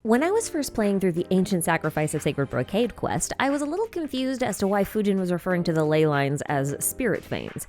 When I was first playing through the Ancient Sacrifice of Sacred Brocade quest, I was a little confused as to why Fujin was referring to the ley lines as spirit veins.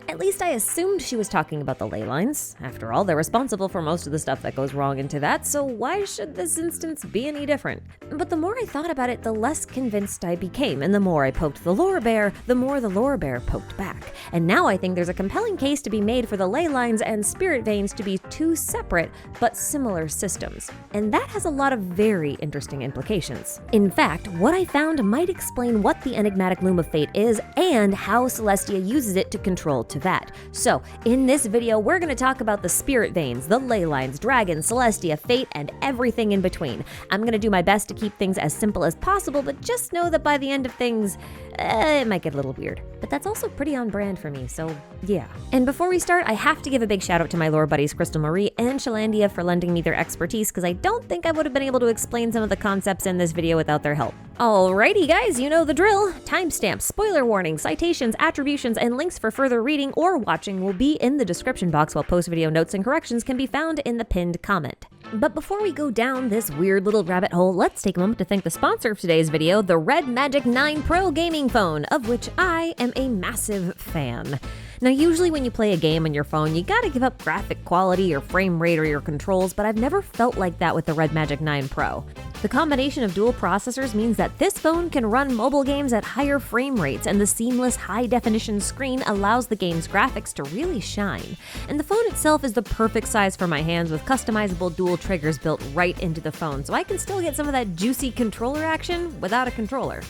At least I assumed she was talking about the ley lines. After all, they're responsible for most of the stuff that goes wrong in Teyvat, so why should this instance be any different? But the more I thought about it, the less convinced I became, and the more I poked the lore bear, the more the lore bear poked back. And now I think there's a compelling case to be made for the ley lines and spirit veins to be two separate but similar systems. And that has a lot of very interesting implications. In fact, what I found might explain what the enigmatic Loom of Fate is and how Celestia uses it to control Teyvat. So, in this video, we're going to talk about the spirit veins, the ley lines, dragons, Celestia, fate, and everything in between. I'm going to do my best to keep things as simple as possible, but just know that by the end of things, it might get a little weird. But that's also pretty on brand for me, so yeah. And before we start, I have to give a big shout out to my lore buddies Crystal Marie and Shalandia for lending me their expertise, because I don't think I would have been able to explain some of the concepts in this video without their help. Alrighty guys, you know the drill. Timestamps, spoiler warnings, citations, attributions, and links for further reading or watching will be in the description box, while post-video notes and corrections can be found in the pinned comment. But before we go down this weird little rabbit hole, let's take a moment to thank the sponsor of today's video, the Red Magic 9 Pro gaming phone, of which I am a massive fan. Now, usually when you play a game on your phone, you gotta give up graphic quality or frame rate or your controls, but I've never felt like that with the Red Magic 9 Pro. The combination of dual processors means that this phone can run mobile games at higher frame rates, and the seamless high-definition screen allows the game's graphics to really shine. And the phone itself is the perfect size for my hands, with customizable dual triggers built right into the phone, so I can still get some of that juicy controller action without a controller.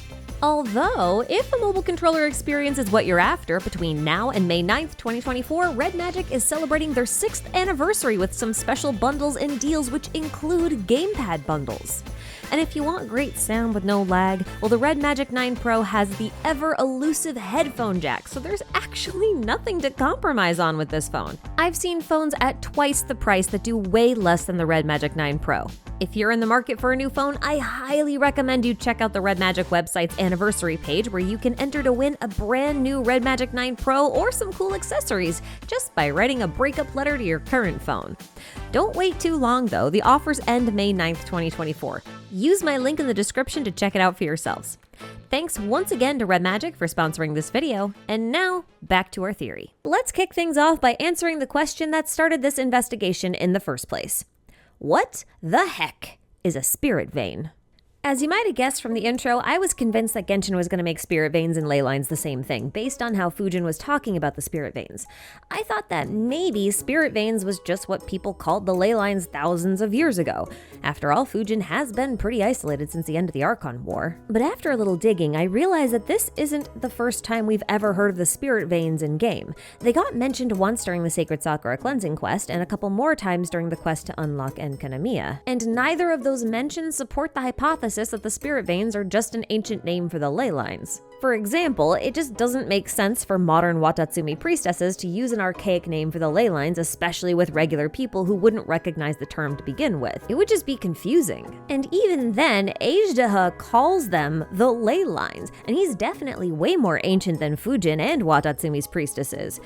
Although, if a mobile controller experience is what you're after, between now and May 9th, 2024, Red Magic is celebrating their 6th anniversary with some special bundles and deals which include gamepad bundles. And if you want great sound with no lag, well, the Red Magic 9 Pro has the ever-elusive headphone jack, so there's actually nothing to compromise on with this phone. I've seen phones at twice the price that do way less than the Red Magic 9 Pro. If you're in the market for a new phone, I highly recommend you check out the Red Magic website's anniversary page, where you can enter to win a brand new Red Magic 9 Pro or some cool accessories just by writing a breakup letter to your current phone. Don't wait too long though, the offers end May 9th, 2024. Use my link in the description to check it out for yourselves. Thanks once again to Red Magic for sponsoring this video, and now back to our theory. Let's kick things off by answering the question that started this investigation in the first place. What the heck is a spirit vein? As you might have guessed from the intro, I was convinced that Genshin was going to make spirit veins and ley lines the same thing, based on how Fujin was talking about the spirit veins. I thought that maybe spirit veins was just what people called the ley lines thousands of years ago. After all, Fujin has been pretty isolated since the end of the Archon War. But after a little digging, I realized that this isn't the first time we've ever heard of the spirit veins in-game. They got mentioned once during the Sacred Sakura cleansing quest, and a couple more times during the quest to unlock Enkanomiya. And neither of those mentions support the hypothesis that the spirit veins are just an ancient name for the ley lines. For example, it just doesn't make sense for modern Watatsumi priestesses to use an archaic name for the ley lines, especially with regular people who wouldn't recognize the term to begin with. It would just be confusing. And even then, Ajdaha calls them the ley lines, and he's definitely way more ancient than Fujin and Watatsumi's priestesses.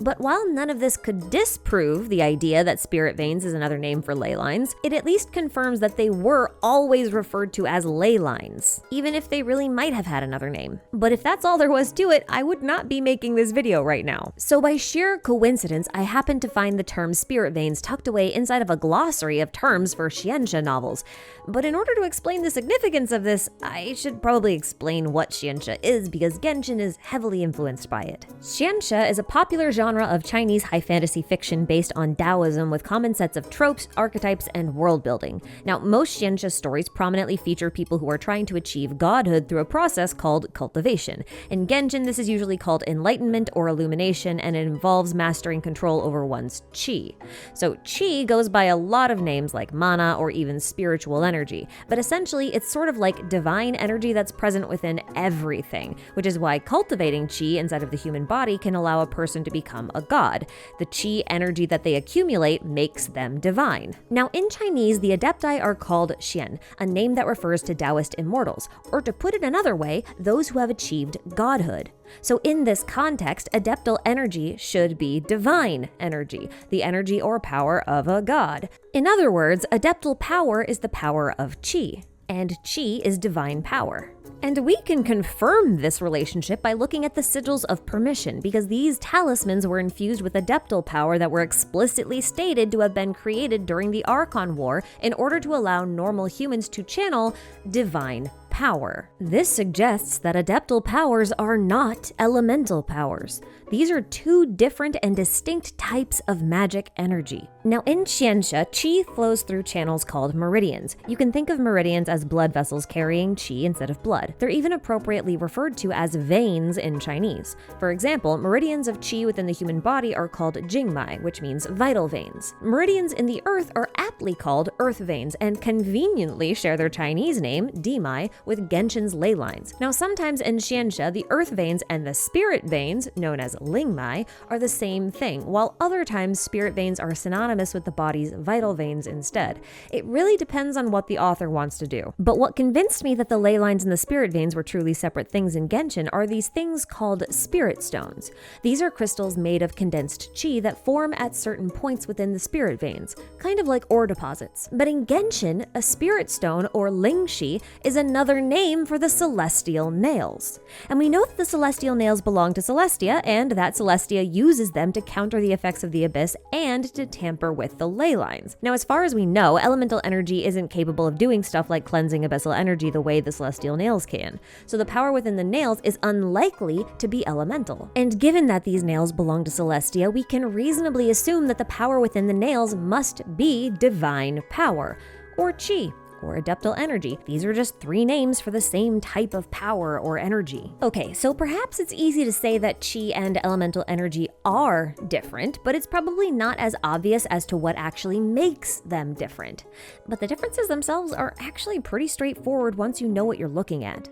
But while none of this could disprove the idea that spirit veins is another name for ley lines, it at least confirms that they were always referred to as ley lines, even if they really might have had another name. But if that's all there was to it, I would not be making this video right now. So by sheer coincidence, I happened to find the term spirit veins tucked away inside of a glossary of terms for xianxia novels. But in order to explain the significance of this, I should probably explain what xianxia is, because Genshin is heavily influenced by it. Xianxia is a popular genre of Chinese high fantasy fiction based on Taoism, with common sets of tropes, archetypes, and world building. Now, most xianxia stories prominently feature people who are trying to achieve godhood through a process called cultivation. In Genshin, this is usually called enlightenment or illumination, and it involves mastering control over one's chi. So chi goes by a lot of names like mana or even spiritual energy, but essentially it's sort of like divine energy that's present within everything, which is why cultivating chi inside of the human body can allow a person to become a god. The chi energy that they accumulate makes them divine. Now, in Chinese, the adepti are called xian, a name that refers to Taoist immortals, or to put it another way, those who have achieved godhood. So in this context, adeptal energy should be divine energy, the energy or power of a god. In other words, adeptal power is the power of chi, and chi is divine power. And we can confirm this relationship by looking at the sigils of permission, because these talismans were infused with adeptal power that were explicitly stated to have been created during the Archon War in order to allow normal humans to channel divine power. This suggests that adeptal powers are not elemental powers. These are two different and distinct types of magic energy. Now in Qianxia, qi flows through channels called meridians. You can think of meridians as blood vessels carrying qi instead of blood. They're even appropriately referred to as veins in Chinese. For example, meridians of qi within the human body are called jingmai, which means vital veins. Meridians in the earth are aptly called earth veins and conveniently share their Chinese name, dimai, with Genshin's ley lines. Now sometimes in Qianxia, the earth veins and the spirit veins, known as lingmai, are the same thing, while other times spirit veins are synonymous with the body's vital veins instead. It really depends on what the author wants to do. But what convinced me that the ley lines and the spirit veins were truly separate things in Genshin are these things called Spiritstones. These are crystals made of condensed chi that form at certain points within the spirit veins, kind of like ore deposits. But in Genshin, a spirit stone, or lingxi, is another name for the celestial nails. And we know that the celestial nails belong to Celestia, and that Celestia uses them to counter the effects of the abyss and to tamper with the ley lines. Now, as far as we know, elemental energy isn't capable of doing stuff like cleansing abyssal energy the way the celestial nails can. So the power within the nails is unlikely to be elemental. And given that these nails belong to Celestia, we can reasonably assume that the power within the nails must be divine power, or chi, or adeptal energy. These are just three names for the same type of power or energy. Okay, so perhaps it's easy to say that chi and elemental energy are different, but it's probably not as obvious as to what actually makes them different. But the differences themselves are actually pretty straightforward once you know what you're looking at.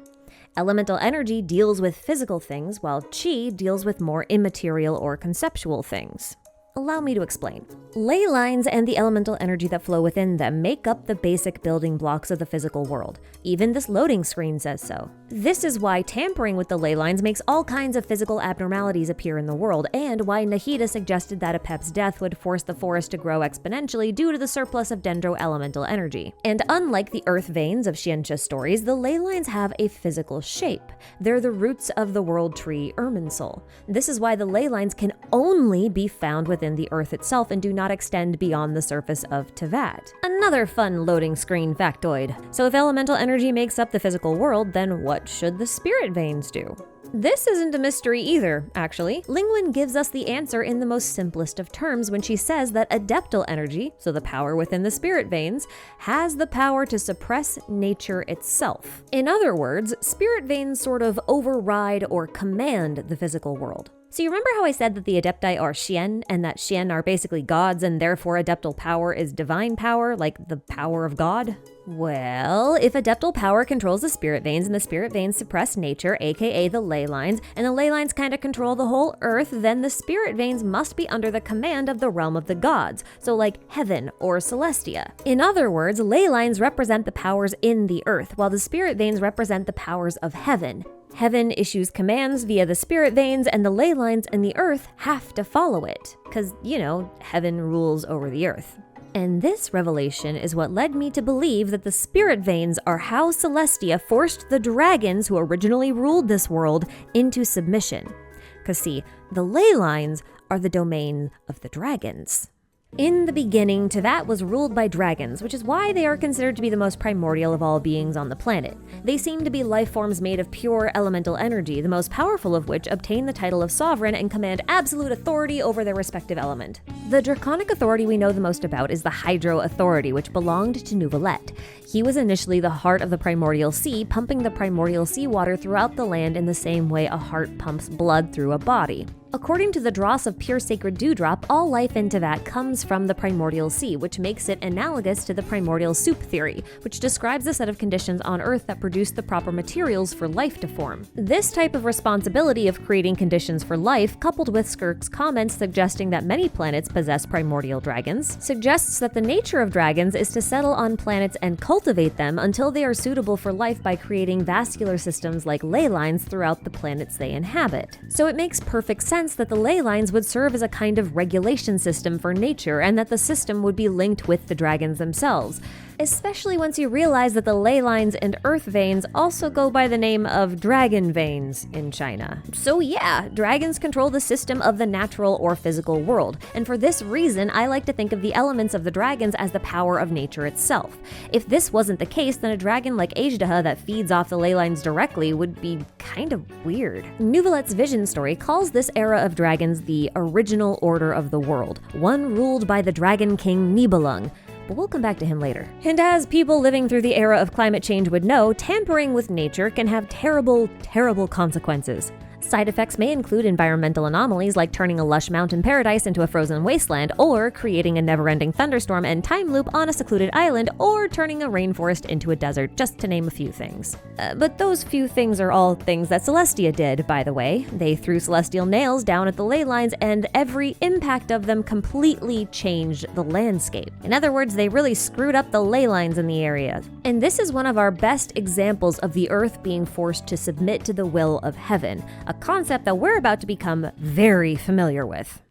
Elemental energy deals with physical things, while chi deals with more immaterial or conceptual things. Allow me to explain. Ley lines and the elemental energy that flow within them make up the basic building blocks of the physical world. Even this loading screen says so. This is why tampering with the ley lines makes all kinds of physical abnormalities appear in the world, and why Nahida suggested that Apep's death would force the forest to grow exponentially due to the surplus of dendro-elemental energy. And unlike the earth veins of Qianxia stories, the ley lines have a physical shape. They're the roots of the world tree Irminsul. This is why the ley lines can only be found within the earth itself and do not extend beyond the surface of Teyvat. Another fun loading screen factoid. So if elemental energy makes up the physical world, then what should the spirit veins do? This isn't a mystery either, actually. Lingwen gives us the answer in the most simplest of terms when she says that adeptal energy, so the power within the spirit veins, has the power to suppress nature itself. In other words, spirit veins sort of override or command the physical world. So you remember how I said that the Adepti are Xian, and that Xian are basically gods, and therefore adeptal power is divine power, like the power of God? Well, if adeptal power controls the spirit veins, and the spirit veins suppress nature, aka the ley lines, and the ley lines kind of control the whole earth, then the spirit veins must be under the command of the realm of the gods, so like heaven or Celestia. In other words, ley lines represent the powers in the earth, while the spirit veins represent the powers of heaven. Heaven issues commands via the spirit veins, and the ley lines and the earth have to follow it. Because, you know, heaven rules over the earth. And this revelation is what led me to believe that the spirit veins are how Celestia forced the dragons who originally ruled this world into submission. Because see, the ley lines are the domain of the dragons. In the beginning, Teyvat was ruled by dragons, which is why they are considered to be the most primordial of all beings on the planet. They seem to be life forms made of pure elemental energy, the most powerful of which obtain the title of sovereign and command absolute authority over their respective element. The draconic authority we know the most about is the Hydro Authority, which belonged to Neuvillette. He was initially the heart of the primordial sea, pumping the primordial seawater throughout the land in the same way a heart pumps blood through a body. According to the dross of pure sacred dewdrop, all life in Teyvat comes from the primordial sea, which makes it analogous to the primordial soup theory, which describes a set of conditions on Earth that produce the proper materials for life to form. This type of responsibility of creating conditions for life, coupled with Skirk's comments suggesting that many planets possess primordial dragons, suggests that the nature of dragons is to settle on planets and cultivate cultivate them until they are suitable for life by creating vascular systems like ley lines throughout the planets they inhabit. So it makes perfect sense that the ley lines would serve as a kind of regulation system for nature and that the system would be linked with the dragons themselves. Especially once you realize that the ley lines and earth veins also go by the name of dragon veins in China. So yeah, dragons control the system of the natural or physical world, and for this reason, I like to think of the elements of the dragons as the power of nature itself. If this wasn't the case, then a dragon like Ajdaha that feeds off the ley lines directly would be kind of weird. Nouvelette's vision story calls this era of dragons the original order of the world, one ruled by the dragon king Nibelung. But we'll come back to him later. And as people living through the era of climate change would know, tampering with nature can have terrible, terrible consequences. Side effects may include environmental anomalies like turning a lush mountain paradise into a frozen wasteland, or creating a never-ending thunderstorm and time loop on a secluded island, or turning a rainforest into a desert, just to name a few things. But those few things are all things that Celestia did, by the way. They threw celestial nails down at the ley lines, and every impact of them completely changed the landscape. In other words, they really screwed up the ley lines in the area. And this is one of our best examples of the earth being forced to submit to the will of heaven, a concept that we're about to become very familiar with.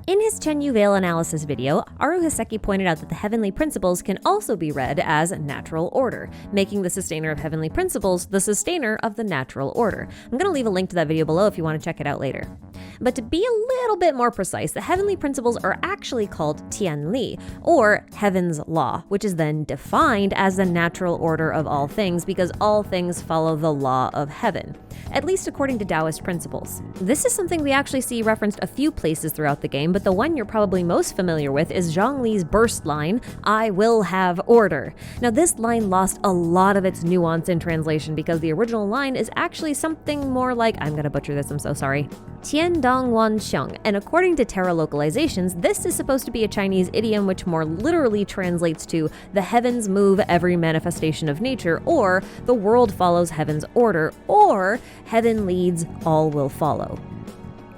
In his Chenyu Vale analysis video, Aru Hiseki pointed out that the heavenly principles can also be read as natural order, making the sustainer of heavenly principles the sustainer of the natural order. I'm going to leave a link to that video below if you want to check it out later. But to be a little bit more precise, the heavenly principles are actually called Tianli, or heaven's law, which is then defined as the natural order of all things because all things follow the law of heaven, at least according to Taoist principles. This is something we actually see referenced a few places throughout the game, but the one you're probably most familiar with is Zhongli's burst line, "I will have order." Now this line lost a lot of its nuance in translation because the original line is actually something more like, I'm gonna butcher this, I'm so sorry, Tian Dong Wan Xiong, and according to Terra localizations, this is supposed to be a Chinese idiom which more literally translates to "the heavens move every manifestation of nature," or "the world follows heaven's order," or "heaven leads, all will follow."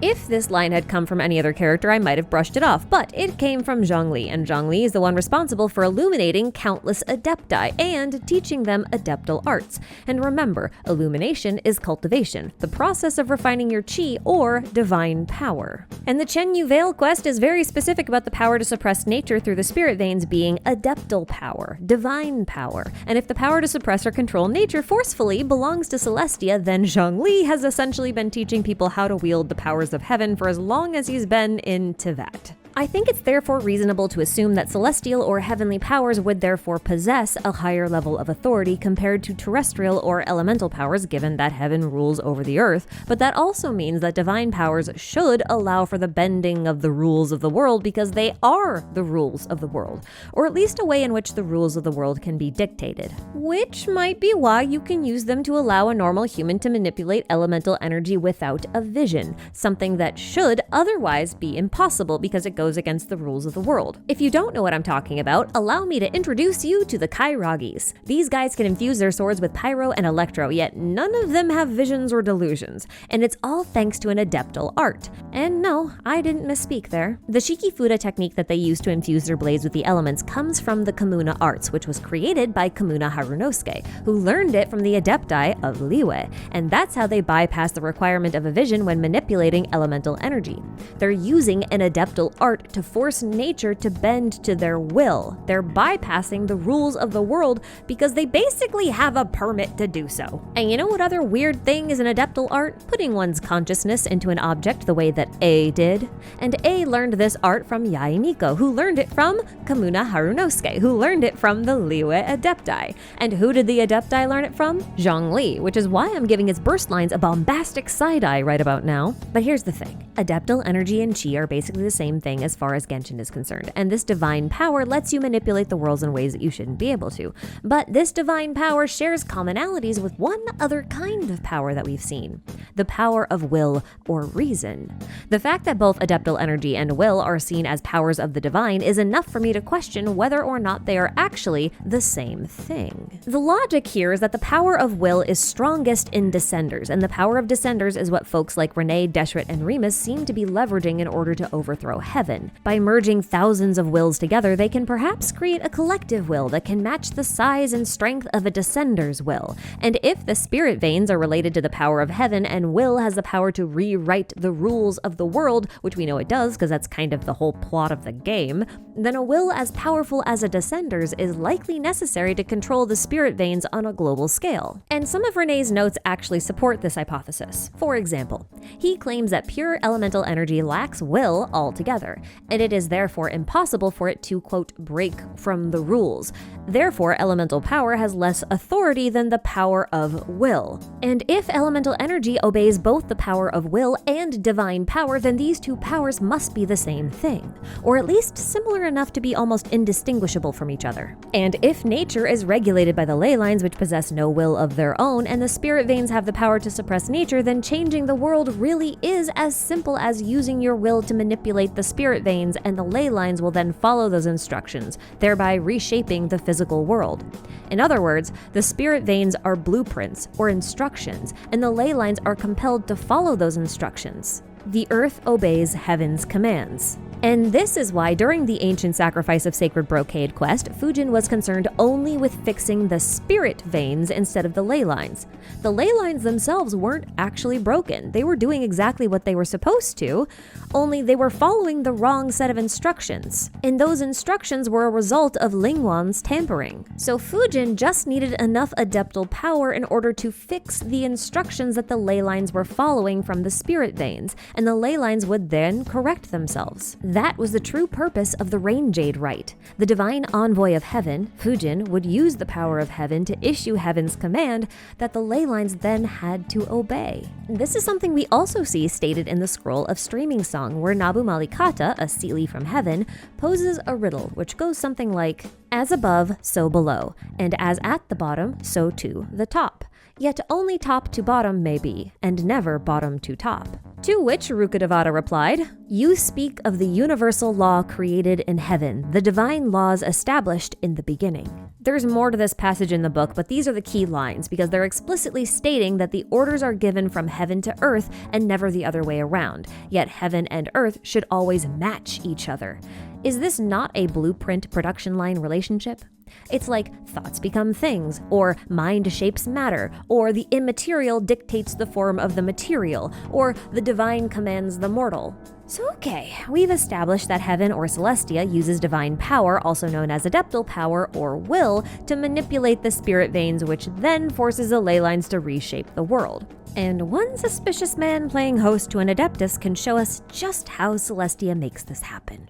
If this line had come from any other character, I might have brushed it off, but it came from Zhongli, and Zhongli is the one responsible for illuminating countless adepti and teaching them adeptal arts. And remember, illumination is cultivation, the process of refining your chi or divine power. And the Chenyu Vale quest is very specific about the power to suppress nature through the spirit veins being adeptal power, divine power. And if the power to suppress or control nature forcefully belongs to Celestia, then Zhongli has essentially been teaching people how to wield the powers of heaven for as long as he's been in Teyvat. I think it's therefore reasonable to assume that celestial or heavenly powers would therefore possess a higher level of authority compared to terrestrial or elemental powers, given that heaven rules over the earth, but that also means that divine powers should allow for the bending of the rules of the world because they are the rules of the world, or at least a way in which the rules of the world can be dictated. Which might be why you can use them to allow a normal human to manipulate elemental energy without a vision, something that should otherwise be impossible because it goes against the rules of the world. If you don't know what I'm talking about, allow me to introduce you to the Kairagis. These guys can infuse their swords with pyro and electro, yet none of them have visions or delusions, and it's all thanks to an adeptal art. And no, I didn't misspeak there. The Shikifuda technique that they use to infuse their blades with the elements comes from the Kamuna arts, which was created by Kamuna Harunosuke, who learned it from the adepti of Liyue, and that's how they bypass the requirement of a vision when manipulating elemental energy. They're using an adeptal art to force nature to bend to their will. They're bypassing the rules of the world because they basically have a permit to do so. And you know what other weird thing is an adeptal art? Putting one's consciousness into an object the way that A did. And A learned this art from Yaemiko, who learned it from Kamuna Harunosuke, who learned it from the Liyue Adepti. And who did the Adepti learn it from? Zhongli, which is why I'm giving its burst lines a bombastic side-eye right about now. But here's the thing. Adeptal energy and chi are basically the same thing as far as Genshin is concerned, and this divine power lets you manipulate the worlds in ways that you shouldn't be able to. But this divine power shares commonalities with one other kind of power that we've seen, the power of will or reason. The fact that both adeptal energy and will are seen as powers of the divine is enough for me to question whether or not they are actually the same thing. The logic here is that the power of will is strongest in Descenders, and the power of Descenders is what folks like Renee, Deshret, and Remus seem to be leveraging in order to overthrow heaven. heaven. By merging thousands of wills together, they can perhaps create a collective will that can match the size and strength of a descender's will. And if the spirit veins are related to the power of heaven and will has the power to rewrite the rules of the world, which we know it does because that's kind of the whole plot of the game, then a will as powerful as a descender's is likely necessary to control the spirit veins on a global scale. And some of Renee's notes actually support this hypothesis. For example, he claims that pure elemental energy lacks will altogether, and it is therefore impossible for it to, quote, break from the rules. Therefore, elemental power has less authority than the power of will. And if elemental energy obeys both the power of will and divine power, then these two powers must be the same thing, or at least similar enough to be almost indistinguishable from each other. And if nature is regulated by the ley lines, which possess no will of their own, and the spirit veins have the power to suppress nature, then changing the world really is as simple as using your will to manipulate the spirit veins, and the ley lines will then follow those instructions, thereby reshaping the physical world. In other words, the spirit veins are blueprints or instructions, and the ley lines are compelled to follow those instructions. The earth obeys heaven's commands. And this is why during the ancient sacrifice of sacred Brocade quest, Fujin was concerned only with fixing the spirit veins instead of the ley lines. The ley lines themselves weren't actually broken. They were doing exactly what they were supposed to, only they were following the wrong set of instructions. And those instructions were a result of Lingwan's tampering. So Fujin just needed enough adeptal power in order to fix the instructions that the ley lines were following from the spirit veins, and the ley lines would then correct themselves. That was the true purpose of the Rain Jade Rite. The divine envoy of heaven, Fujin, would use the power of heaven to issue heaven's command that the ley lines then had to obey. This is something we also see stated in the Scroll of Streaming Song, where Nabu Malikata, a Seelie from heaven, poses a riddle which goes something like, "As above, so below, and as at the bottom, so too the top. Yet only top to bottom may be, and never bottom to top." To which Rukkhadevata replied, "You speak of the universal law created in heaven, the divine laws established in the beginning." There's more to this passage in the book, but these are the key lines because they're explicitly stating that the orders are given from heaven to earth and never the other way around, yet heaven and earth should always match each other. Is this not a blueprint production line relationship? It's like thoughts become things, or mind shapes matter, or the immaterial dictates the form of the material, or the divine commands the mortal. So okay, we've established that heaven or Celestia uses divine power, also known as adeptal power or will, to manipulate the spirit veins, which then forces the ley lines to reshape the world. And one suspicious man playing host to an adeptus can show us just how Celestia makes this happen.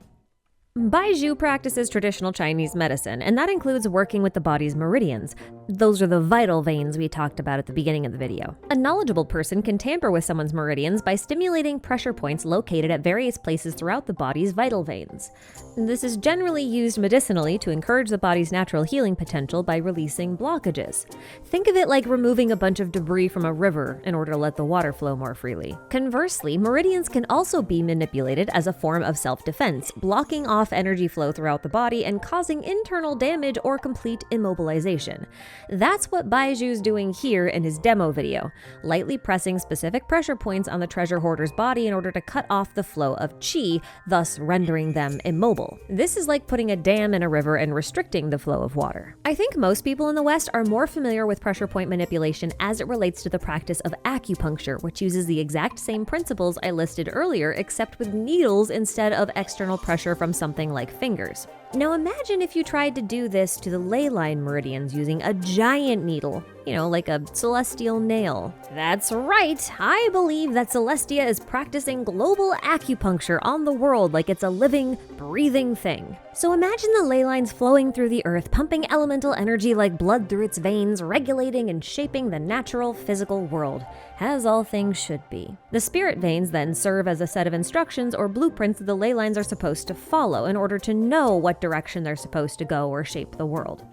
Baizhu practices traditional Chinese medicine, and that includes working with the body's meridians. Those are the vital veins we talked about at the beginning of the video. A knowledgeable person can tamper with someone's meridians by stimulating pressure points located at various places throughout the body's vital veins. This is generally used medicinally to encourage the body's natural healing potential by releasing blockages. Think of it like removing a bunch of debris from a river in order to let the water flow more freely. Conversely, meridians can also be manipulated as a form of self-defense, blocking off energy flow throughout the body and causing internal damage or complete immobilization. That's what Baizhu's doing here in his demo video, lightly pressing specific pressure points on the treasure hoarder's body in order to cut off the flow of qi, thus rendering them immobile. This is like putting a dam in a river and restricting the flow of water. I think most people in the West are more familiar with pressure point manipulation as it relates to the practice of acupuncture, which uses the exact same principles I listed earlier, except with needles instead of external pressure from something like fingers. Now imagine if you tried to do this to the ley line meridians using a giant needle, like a celestial nail. That's right, I believe that Celestia is practicing global acupuncture on the world like it's a living, breathing thing. So imagine the ley lines flowing through the earth, pumping elemental energy like blood through its veins, regulating and shaping the natural physical world, as all things should be. The spirit veins then serve as a set of instructions or blueprints that the ley lines are supposed to follow in order to know what direction they're supposed to go or shape the world.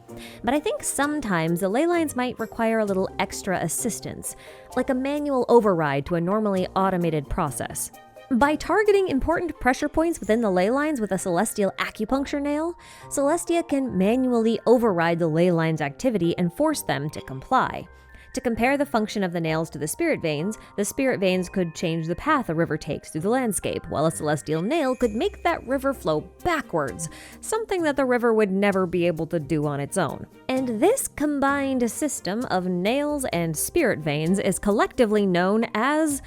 But I think sometimes the ley lines might require a little extra assistance, like a manual override to a normally automated process. By targeting important pressure points within the ley lines with a celestial acupuncture nail, Celestia can manually override the ley lines' activity and force them to comply. To compare the function of the nails to the spirit veins could change the path a river takes through the landscape, while a celestial nail could make that river flow backwards, something that the river would never be able to do on its own. And this combined system of nails and spirit veins is collectively known as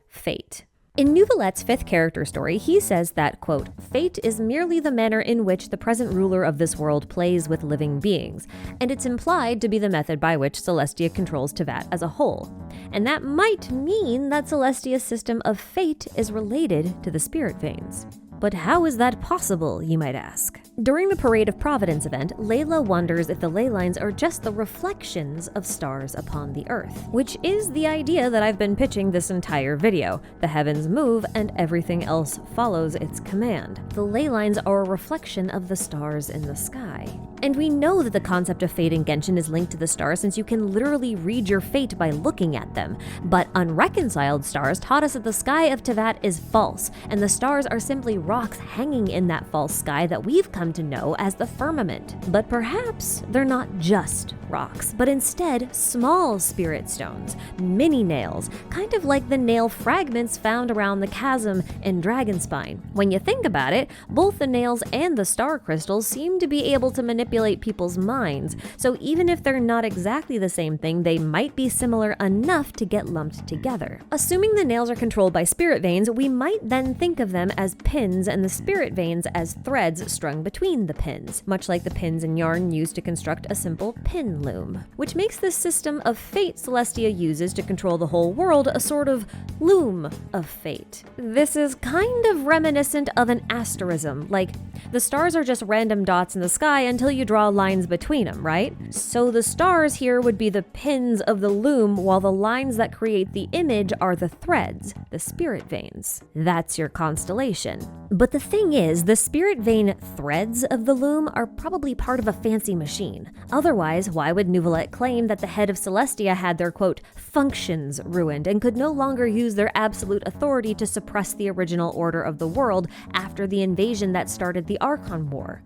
fate. In Nouvelette's 5th character story, he says that, quote, "Fate is merely the manner in which the present ruler of this world plays with living beings, and it's implied to be the method by which Celestia controls Teyvat as a whole. And that might mean that Celestia's system of fate is related to the spirit veins." But how is that possible, you might ask? During the Parade of Providence event, Layla wonders if the ley lines are just the reflections of stars upon the earth, which is the idea that I've been pitching this entire video. The heavens move and everything else follows its command. The ley lines are a reflection of the stars in the sky. And we know that the concept of fate in Genshin is linked to the stars since you can literally read your fate by looking at them. But Unreconciled Stars taught us that the sky of Teyvat is false, and the stars are simply rocks hanging in that false sky that we've come to know as the firmament. But perhaps they're not just rocks, but instead small spirit stones, mini nails, kind of like the nail fragments found around the Chasm in Dragonspine. When you think about it, both the nails and the star crystals seem to be able to manipulate people's minds, so even if they're not exactly the same thing, they might be similar enough to get lumped together. Assuming the nails are controlled by spirit veins, we might then think of them as pins and the spirit veins as threads strung between the pins, much like the pins in yarn used to construct a simple pin loom, which makes this system of fate Celestia uses to control the whole world a sort of loom of fate. This is kind of reminiscent of an asterism, like the stars are just random dots in the sky until you draw lines between them, right? So the stars here would be the pins of the loom, while the lines that create the image are the threads, the spirit veins. That's your constellation. But the thing is, the spirit vein threads of the loom are probably part of a fancy machine. Otherwise, why would Nouvelette claim that the head of Celestia had their, quote, functions ruined and could no longer use their absolute authority to suppress the original order of the world after the invasion that started the Archon War?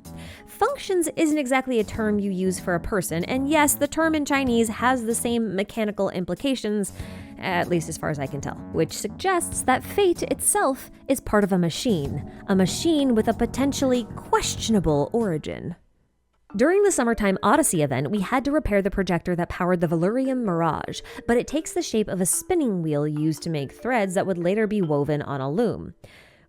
Functions isn't exactly a term you use for a person, and yes, the term in Chinese has the same mechanical implications, at least as far as I can tell, which suggests that fate itself is part of a machine with a potentially questionable origin. During the Summertime Odyssey event, we had to repair the projector that powered the Valurium Mirage, but it takes the shape of a spinning wheel used to make threads that would later be woven on a loom.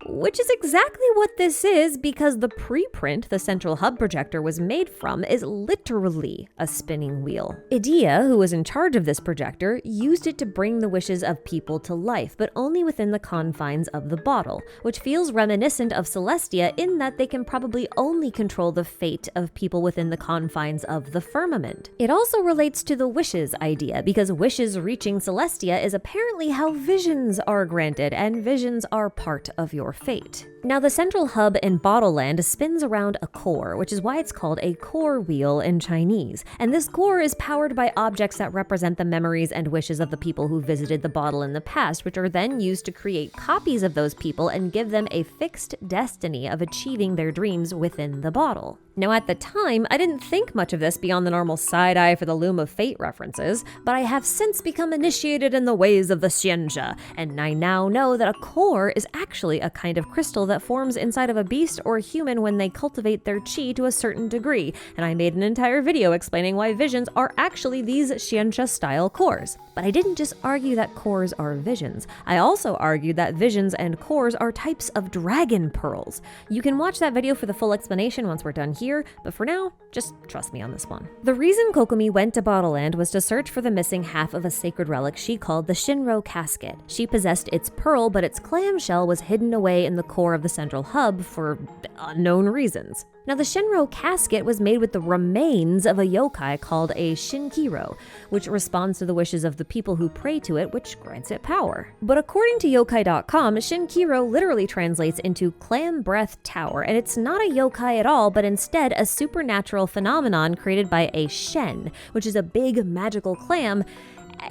Which is exactly what this is, because the preprint the central hub projector was made from is literally a spinning wheel. Idea, who was in charge of this projector, used it to bring the wishes of people to life, but only within the confines of the bottle, which feels reminiscent of Celestia in that they can probably only control the fate of people within the confines of the firmament. It also relates to the wishes idea, because wishes reaching Celestia is apparently how visions are granted, and visions are part of your fate. Now, the central hub in Bottle Land spins around a core, which is why it's called a core wheel in Chinese. And this core is powered by objects that represent the memories and wishes of the people who visited the bottle in the past, which are then used to create copies of those people and give them a fixed destiny of achieving their dreams within the bottle. Now, at the time, I didn't think much of this beyond the normal side-eye for the Loom of Fate references, but I have since become initiated in the ways of the Xianxia, and I now know that a core is actually a kind of crystal that forms inside of a beast or human when they cultivate their qi to a certain degree, and I made an entire video explaining why visions are actually these Xianxia-style cores. But I didn't just argue that cores are visions. I also argued that visions and cores are types of dragon pearls. You can watch that video for the full explanation once we're done here, but for now, just trust me on this one. The reason Kokomi went to Bottle Land was to search for the missing half of a sacred relic she called the Shinro Casket. She possessed its pearl, but its clamshell was hidden away in the core of the central hub for unknown reasons. Now, the Shinro Casket was made with the remains of a yokai called a Shinkiro, which responds to the wishes of the people who pray to it, which grants it power. But according to yokai.com, Shinkiro literally translates into Clam Breath Tower, and it's not a yokai at all, but instead a supernatural phenomenon created by a Shen, which is a big magical clam,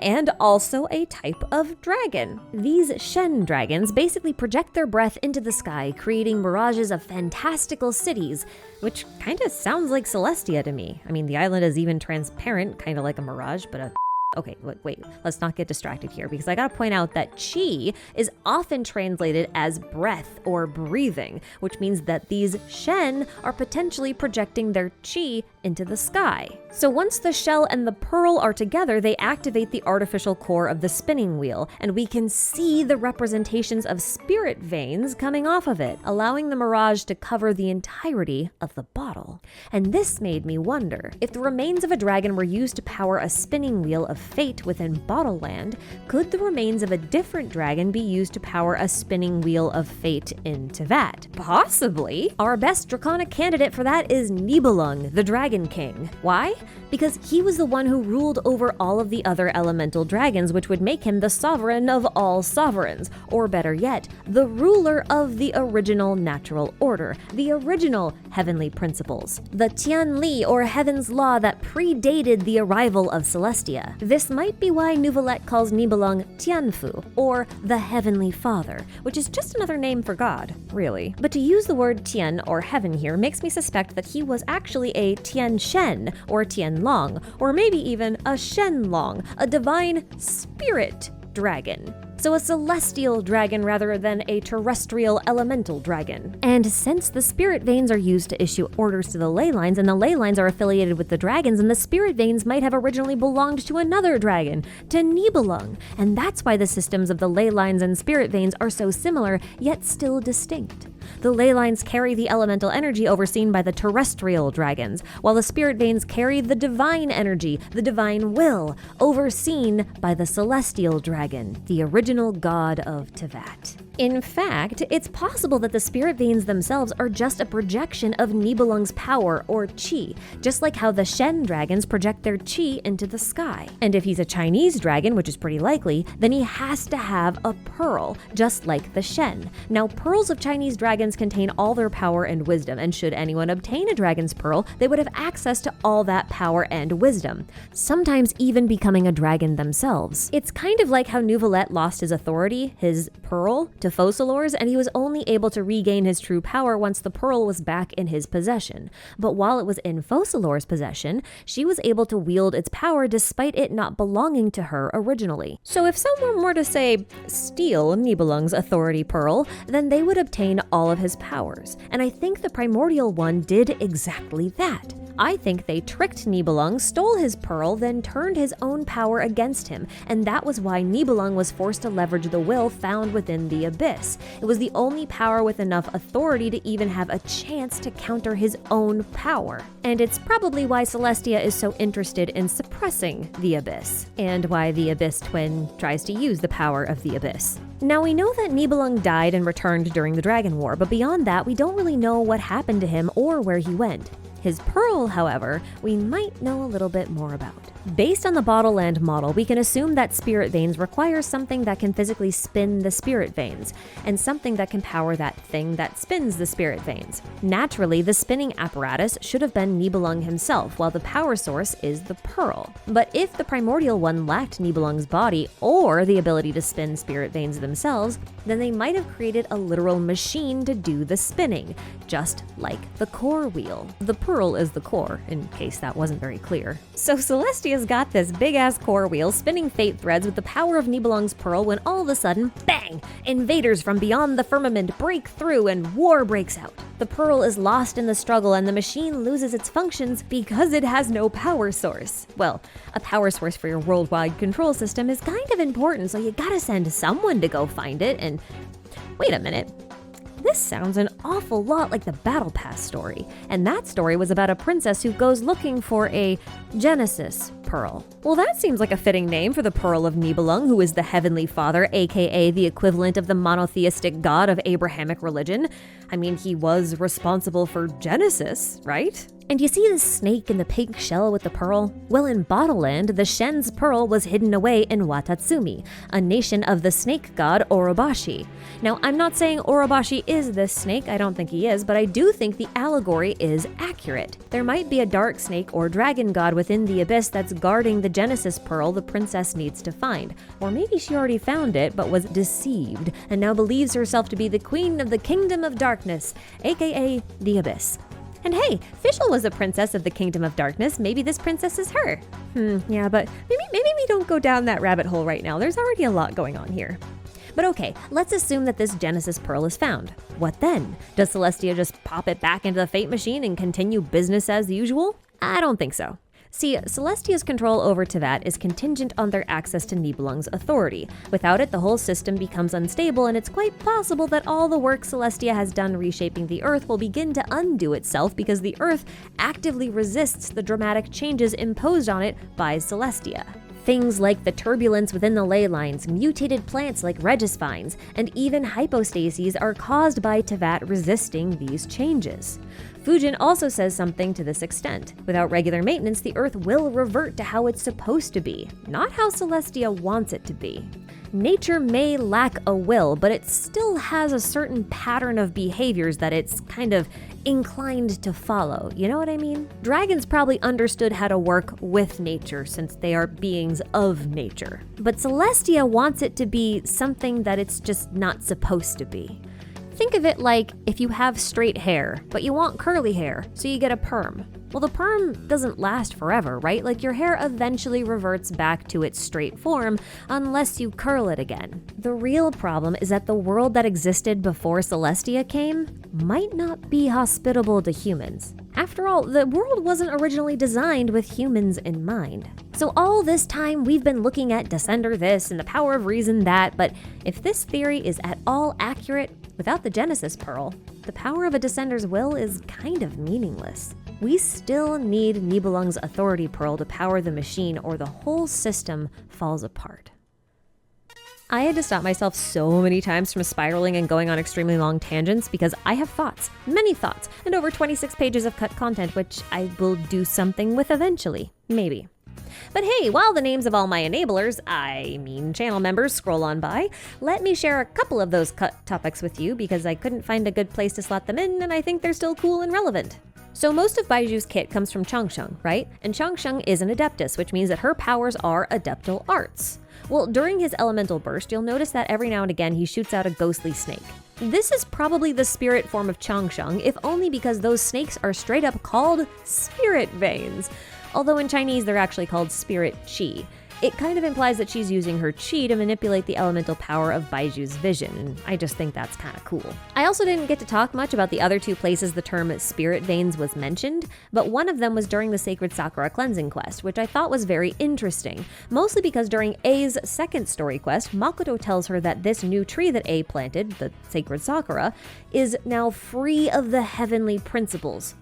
and also a type of dragon. These Shen dragons basically project their breath into the sky, creating mirages of fantastical cities, which kind of sounds like Celestia to me. I mean, the island is even transparent, kind of like a mirage, but a Okay, wait, let's not get distracted here because I gotta point out that chi is often translated as breath or breathing, which means that these Shen are potentially projecting their chi into the sky. So once the shell and the pearl are together, they activate the artificial core of the spinning wheel, and we can see the representations of spirit veins coming off of it, allowing the mirage to cover the entirety of the bottle. And this made me wonder, if the remains of a dragon were used to power a spinning wheel of fate within Bottle Land, could the remains of a different dragon be used to power a spinning wheel of fate in Teyvat? Possibly. Our best draconic candidate for that is Nibelung, the Dragon King. Why? Because he was the one who ruled over all of the other elemental dragons, which would make him the sovereign of all sovereigns, or better yet, the ruler of the original natural order, the original heavenly principles, the Tianli, or heaven's law that predated the arrival of Celestia. This might be why Neuvillette calls Nibelung Tianfu, or the Heavenly Father, which is just another name for God, really. But to use the word Tian, or heaven here, makes me suspect that he was actually a Tian Shen, or Tian Long, or maybe even a Shen Long, a divine spirit dragon. So a celestial dragon rather than a terrestrial elemental dragon. And since the spirit veins are used to issue orders to the ley lines, and the ley lines are affiliated with the dragons, and the spirit veins might have originally belonged to another dragon, to Nibelung. And that's why the systems of the ley lines and spirit veins are so similar, yet still distinct. The ley lines carry the elemental energy overseen by the terrestrial dragons, while the spirit veins carry the divine energy, the divine will, overseen by the celestial dragon, the original god of Teyvat. In fact, it's possible that the spirit veins themselves are just a projection of Nibelung's power, or chi, just like how the Shen dragons project their chi into the sky. And if he's a Chinese dragon, which is pretty likely, then he has to have a pearl, just like the Shen. Now, pearls of Chinese dragons contain all their power and wisdom, and should anyone obtain a dragon's pearl, they would have access to all that power and wisdom, sometimes even becoming a dragon themselves. It's kind of like how Neuvillette lost his authority, his pearl, to Focalors, and he was only able to regain his true power once the pearl was back in his possession. But while it was in Focalors' possession, she was able to wield its power despite it not belonging to her originally. So if someone were to, say, steal Nibelung's authority pearl, then they would obtain all of his powers. And I think the primordial one did exactly that. I think they tricked Nibelung, stole his pearl, then turned his own power against him, and that was why Nibelung was forced to leverage the will found within the abyss. It was the only power with enough authority to even have a chance to counter his own power. And it's probably why Celestia is so interested in suppressing the abyss, and why the abyss twin tries to use the power of the abyss. Now, we know that Nibelung died and returned during the Dragon War, but beyond that, we don't really know what happened to him or where he went. His pearl, however, we might know a little bit more about. Based on the Bottle Land model, we can assume that spirit veins require something that can physically spin the spirit veins, and something that can power that thing that spins the spirit veins. Naturally, the spinning apparatus should have been Nibelung himself, while the power source is the pearl. But if the primordial one lacked Nibelung's body or the ability to spin spirit veins themselves, then they might have created a literal machine to do the spinning, just like the core wheel. The pearl is the core, in case that wasn't very clear. So Celestia's got this big-ass core wheel spinning fate threads with the power of Nibelung's pearl when all of a sudden, bang! Invaders from beyond the firmament break through and war breaks out. The pearl is lost in the struggle and the machine loses its functions because it has no power source. Well, a power source for your worldwide control system is kind of important, so you gotta send someone to go find it, and wait a minute. This sounds an awful lot like the Battle Pass story, and that story was about a princess who goes looking for a Genesis pearl. Well, that seems like a fitting name for the Pearl of Nibelung, who is the Heavenly Father, aka the equivalent of the monotheistic god of Abrahamic religion. I mean, he was responsible for Genesis, right? And you see the snake in the pink shell with the pearl? Well, in Bottle Land, the Shen's pearl was hidden away in Watatsumi, a nation of the snake god Orobashi. Now, I'm not saying Orobashi is this snake, I don't think he is, but I do think the allegory is accurate. There might be a dark snake or dragon god within the abyss that's guarding the Genesis pearl the princess needs to find. Or maybe she already found it, but was deceived, and now believes herself to be the queen of the kingdom of darkness, aka the abyss. And hey, Fischl was a princess of the Kingdom of Darkness. Maybe this princess is her. Yeah, but maybe we don't go down that rabbit hole right now. There's already a lot going on here. But okay, let's assume that this Genesis Pearl is found. What then? Does Celestia just pop it back into the Fate Machine and continue business as usual? I don't think so. See, Celestia's control over Teyvat is contingent on their access to Nibelung's authority. Without it, the whole system becomes unstable, and it's quite possible that all the work Celestia has done reshaping the Earth will begin to undo itself because the Earth actively resists the dramatic changes imposed on it by Celestia. Things like the turbulence within the ley lines, mutated plants like regisvines, and even hypostases are caused by Teyvat resisting these changes. Fujin also says something to this extent. Without regular maintenance, the Earth will revert to how it's supposed to be, not how Celestia wants it to be. Nature may lack a will, but it still has a certain pattern of behaviors that it's kind of inclined to follow, you know what I mean? Dragons probably understood how to work with nature since they are beings of nature. But Celestia wants it to be something that it's just not supposed to be. Think of it like if you have straight hair, but you want curly hair, so you get a perm. Well, the perm doesn't last forever, right? Like your hair eventually reverts back to its straight form unless you curl it again. The real problem is that the world that existed before Celestia came might not be hospitable to humans. After all, the world wasn't originally designed with humans in mind. So all this time we've been looking at Descender this and the power of reason that, but if this theory is at all accurate, without the Genesis Pearl, the power of a Descender's will is kind of meaningless. We still need Nibelung's Authority Pearl to power the machine, or the whole system falls apart. I had to stop myself so many times from spiraling and going on extremely long tangents because I have thoughts, many thoughts, and over 26 pages of cut content, which I will do something with eventually, maybe. But hey, while the names of all my enablers, I mean channel members, scroll on by, let me share a couple of those cut topics with you because I couldn't find a good place to slot them in and I think they're still cool and relevant. So most of Baiju's kit comes from Changsheng, right? And Changsheng is an Adeptus, which means that her powers are Adeptal arts. Well, during his elemental burst, you'll notice that every now and again he shoots out a ghostly snake. This is probably the spirit form of Changsheng, if only because those snakes are straight up called spirit veins. Although in Chinese they're actually called spirit chi. It kind of implies that she's using her chi to manipulate the elemental power of Baiju's vision, and I just think that's kind of cool. I also didn't get to talk much about the other two places the term spirit veins was mentioned, but one of them was during the Sacred Sakura cleansing quest, which I thought was very interesting, mostly because during A's second story quest, Makoto tells her that this new tree that A planted, the Sacred Sakura, is now free of the heavenly principles.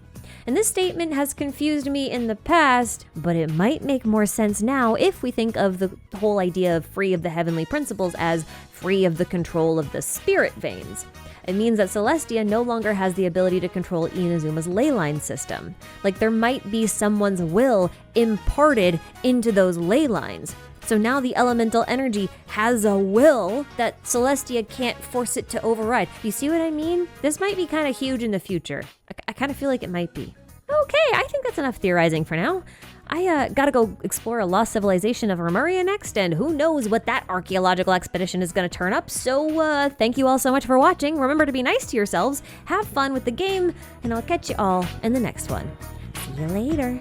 And this statement has confused me in the past, but it might make more sense now if we think of the whole idea of free of the heavenly principles as free of the control of the spirit veins. It means that Celestia no longer has the ability to control Inazuma's ley line system. Like there might be someone's will imparted into those ley lines. So now the elemental energy has a will that Celestia can't force it to override. You see what I mean? This might be kind of huge in the future. I kind of feel like it might be. Okay, I think that's enough theorizing for now. I gotta go explore a lost civilization of Remuria next, and who knows what that archaeological expedition is gonna turn up. So thank you all so much for watching. Remember to be nice to yourselves, have fun with the game, and I'll catch you all in the next one. See you later.